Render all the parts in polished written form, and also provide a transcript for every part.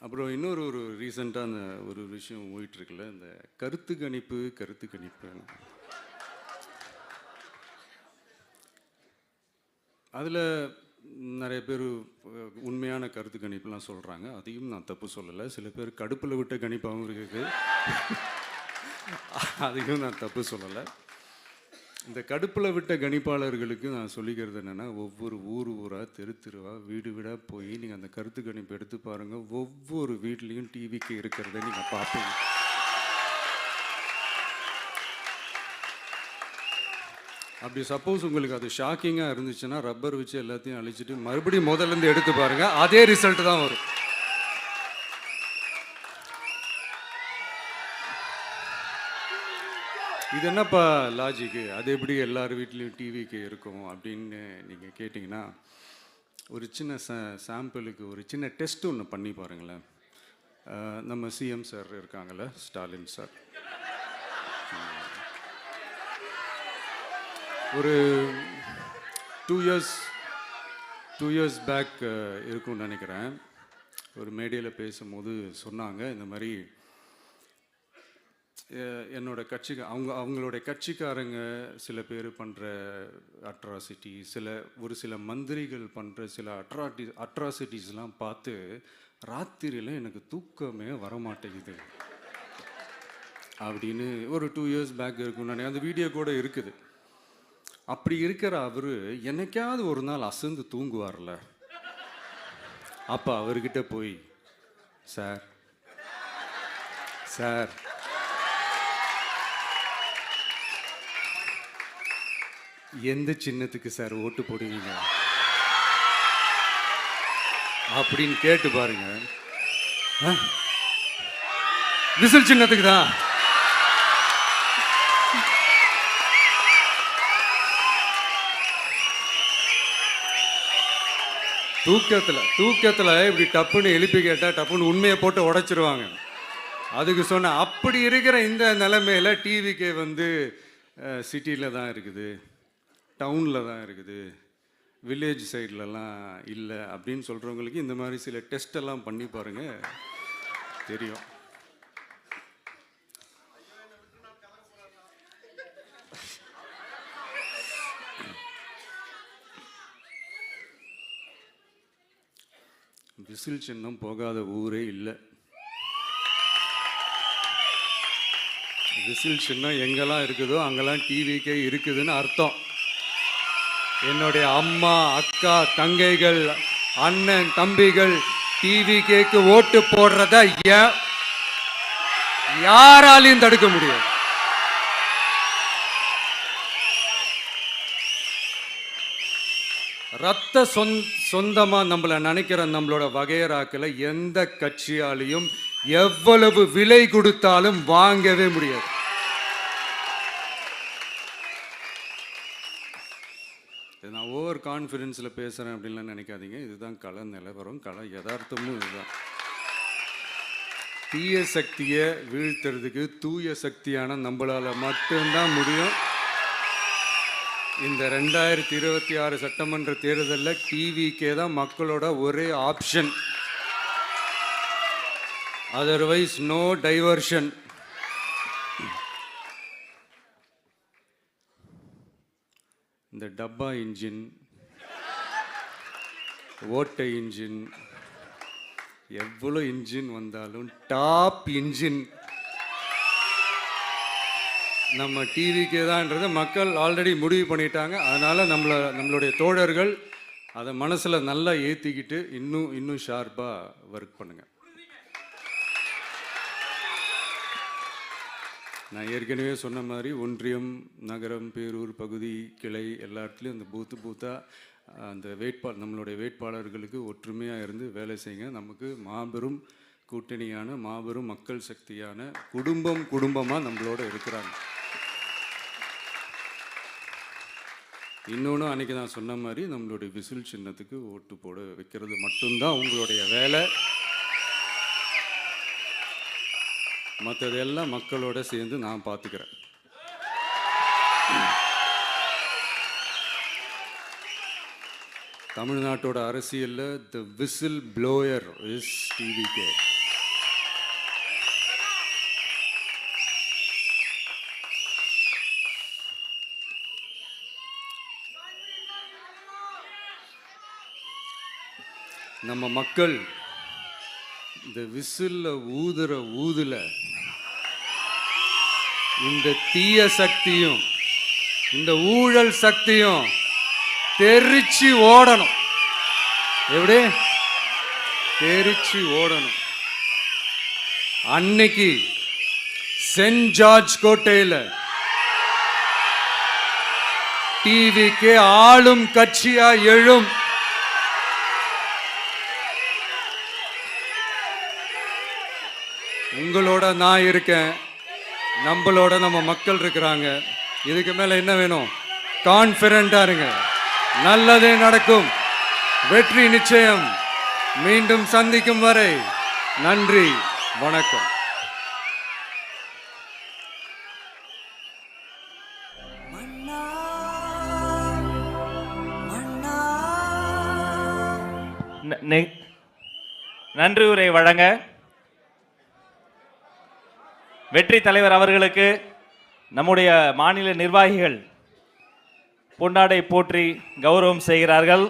அப்புறம் ஒரு ரீசெண்டாக அந்த ஒரு விஷயம் போயிட்டுருக்குல்ல, இந்த கருத்து கணிப்பு அதில் நிறைய பேர் உண்மையான கருத்து கணிப்புலாம் சொல்கிறாங்க. அதையும் நான் தப்பு சொல்லலை. சில பேர் கடுப்பில் விட்ட கணிப்பாகவும் இருக்குது. அதையும் நான் தப்பு சொல்லலை. இந்த கடுப்பில் விட்ட கணிப்பாளர்களுக்கு நான் சொல்லிக்கிறது என்னென்னா, ஒவ்வொரு ஊராக தெருவாக வீடு வீடாக போய் நீங்கள் அந்த கருத்து கணிப்பு எடுத்து பாருங்கள். ஒவ்வொரு வீட்லேயும் டிவிக்கு இருக்கிறத நீங்கள் பார்ப்பீங்க. அப்படி சப்போஸ் உங்களுக்கு அது ஷாக்கிங்காக இருந்துச்சுன்னா ரப்பர் வச்சு எல்லாத்தையும் அழிச்சிட்டு மறுபடியும் முதல்லேருந்து எடுத்து பாருங்கள், அதே ரிசல்ட் தான் வரும். இது என்னப்பா லாஜிக்கு, அது எப்படி எல்லார் வீட்லேயும் டிவிக்கு இருக்கும் அப்படின்னு நீங்கள் கேட்டிங்கன்னா, ஒரு சின்ன சாம்பிளுக்கு ஒரு சின்ன டெஸ்ட் ஒன்று பண்ணி பாருங்களேன். நம்ம சிஎம் சார் இருக்காங்கள்ல, ஸ்டாலின் சார், ஒரு 2 இயர்ஸ் பேக் இருக்கும்னு நினைக்கிறேன். ஒரு மேடையில் பேசும்போது சொன்னாங்க, இந்த மாதிரி என்னோட கட்சிக்கு அவங்களுடைய கட்சிக்காரங்க சில பேர் பண்ணுற அட்ராசிட்டி, ஒரு சில மந்திரிகள் பண்ணுற சில அட்ராசிட்டிஸ்லாம் பார்த்து ராத்திரியில் எனக்கு தூக்கமே வரமாட்டேங்குது அப்படின்னு ஒரு 2 இயர்ஸ் பேக் இருக்குன்னு அந்த வீடியோ கூட இருக்குது. அப்படி இருக்கிற அவர் என்னைக்காவது ஒரு நாள் அசந்து தூங்குவார்ல, அப்போ அவர்கிட்ட போய், சார் சார் எந்த சின்னத்துக்கு சார் ஓட்டு போடுவீங்க அப்படின்னு கேட்டு பாருங்க. விசில் சின்னத்துக்கு தான். தூக்கத்தில் இப்படி டப்புன்னு எழுப்பி கேட்டால் டப்புன்னு உண்மையை போட்டு உடைச்சிருவாங்க. அதுக்கு சொன்ன அப்படி இருக்கிற இந்த நிலைமையில டிவிக்கே சிட்டியில் தான் இருக்குது, டவுனில் தான் இருக்குது, வில்லேஜ் சைட்லலாம் இல்லை அப்படின்னு சொல்கிறவங்களுக்கு இந்த மாதிரி சில டெஸ்டெல்லாம் பண்ணி பாருங்கள், தெரியும். விசில் சின்னம் போகாத ஊரே இல்லை. விசில் சின்னம் எங்கெல்லாம் இருக்குதோ அங்கெல்லாம் டிவிக்கே இருக்குதுன்னு அர்த்தம். என்னுடைய அம்மா, அக்கா, தங்கைகள், அண்ணன், தம்பிகள் டிவிக்கேக்கு ஓட்டு போடுறத யாராலையும் தடுக்க முடியாது. ரத்த சொந்தமா நம்மளை நினைக்கிற நம்மளோட வகையராக்களை எந்த கட்சியாலையும் எவ்வளவு விலை கொடுத்தாலும் வாங்கவே முடியாது. நான் ஓவர் கான்ஃபிடென்ஸில் பேசுகிறேன் அப்படின்லாம் நினைக்காதீங்க. இதுதான் கள நிலவரம், கள யதார்த்தமும் இதுதான். தீய சக்தியை வீழ்த்துறதுக்கு தூய சக்தியான நம்மளால் மட்டும்தான் முடியும். இந்த 2026 சட்டமன்ற தேர்தலில் டிவிக்கே தான் மக்களோட ஒரே ஆப்ஷன். Otherwise no diversion. இந்த டப்பா இன்ஜின், ஓட்டை இன்ஜின், எவ்வளோ இன்ஜின் வந்தாலும் டாப் இன்ஜின் நம்ம டிவிக்கே தான்ன்றதை மக்கள் ஆல்ரெடி முடிவு பண்ணிட்டாங்க. அதனால் நம்மளுடைய தோழர்கள் அதை மனசில் நல்லா ஏற்றிக்கிட்டு இன்னும் ஷார்ப்பாக ஒர்க் பண்ணுங்கள். நான் ஏற்கனவே சொன்ன மாதிரி ஒன்றியம், நகரம், பேரூர், பகுதி, கிளை எல்லா இடத்துலையும் அந்த பூத்தாக அந்த நம்மளுடைய வேட்பாளர்களுக்கு ஒற்றுமையாக இருந்து வேலை செய்யுங்க. நமக்கு மாபெரும் கூட்டணியான மாபெரும் மக்கள் சக்தியான குடும்பமாக நம்மளோட இருக்கிறாங்க. இன்னொன்று அன்றைக்கி நான் சொன்ன மாதிரி நம்மளுடைய விசில் சின்னத்துக்கு ஓட்டு போட வைக்கிறது மட்டும்தான் உங்களுடைய வேலை. மற்றதெல்லாம் மக்களோட சேர்ந்து நான் பார்த்துக்கிறேன். தமிழ்நாட்டோட அரசியலில் த விசில் ப்ளோயர் இஸ் டிவிகே. நம்ம மக்கள் இந்த விசில்ல ஊதுற ஊதுல இந்த தீய சக்தியும் இந்த ஊழல் சக்தியும் தெரிச்சு ஓடணும். எப்படி தெரிச்சு ஓடணும்? அன்னைக்கு சென்ட் ஜார்ஜ் கோட்டையில் டிவிக்கு ஆளும் கட்சியா எழும். உங்களோட நான் இருக்கேன், நம்மளோட நம்ம மக்கள் இருக்கிறாங்க. இதுக்கு மேல என்ன வேணும்? கான்ஃபிடண்டா இருங்க, நல்லதே நடக்கும், வெற்றி நிச்சயம். மீண்டும் சந்திக்கும் வரை நன்றி, வணக்கம். நன்றி உரை வழங்க வெற்றி தலைவர் அவர்களுக்கு நம்முடைய மாநில நிர்வாகிகள் பொன்னாடை போற்றி கௌரவம் செய்கிறார்கள்.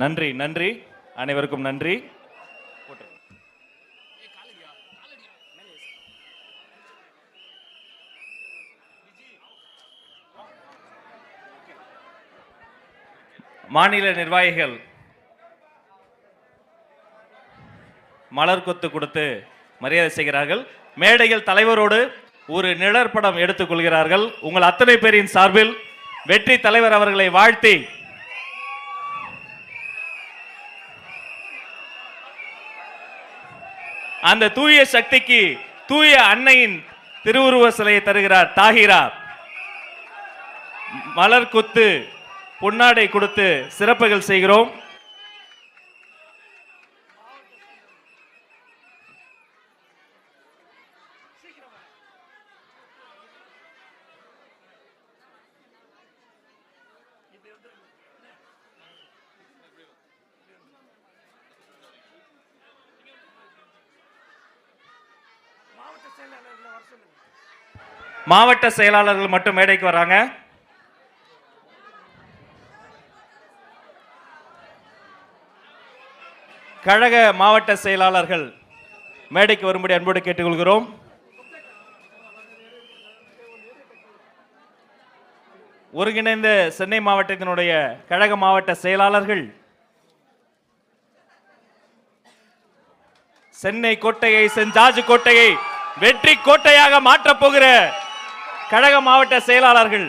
நன்றி நன்றி, அனைவருக்கும் நன்றி. மாநில நிர்வாகிகள் மலர் கொத்து கொடுத்து மரியாதை செய்கிறார்கள். மேடையில் தலைவரோடு ஒரு நிழற்படம் எடுத்துக் கொள்கிறார்கள். உங்கள் அத்தனை பேரின் சார்பில் வெற்றி தலைவர் அவர்களை வாழ்த்தி அந்த தூய சக்திக்கு தூய அன்னையின் திருவுருவ சிலையை தருகிறார் தாகிரா. மலர் கொத்து பொன்னாடை கொடுத்து சிறப்புகள் செய்கிறோம். மாவட்ட செயலாளர்கள் மட்டும் மேடைக்கு வராங்க. கழக மாவட்ட செயலாளர்கள் மேடைக்கு வரும்படி அன்போடு கேட்டுக்கொள்கிறோம். ஒருங்கிணைந்த சென்னை மாவட்டத்தினுடைய கழக மாவட்ட செயலாளர்கள் சென்னை கோட்டையை, சென்ட் ஜார்ஜ் கோட்டையை வெற்றி கோட்டையாக மாற்றப் போகிற கழக மாவட்ட செயலாளர்கள்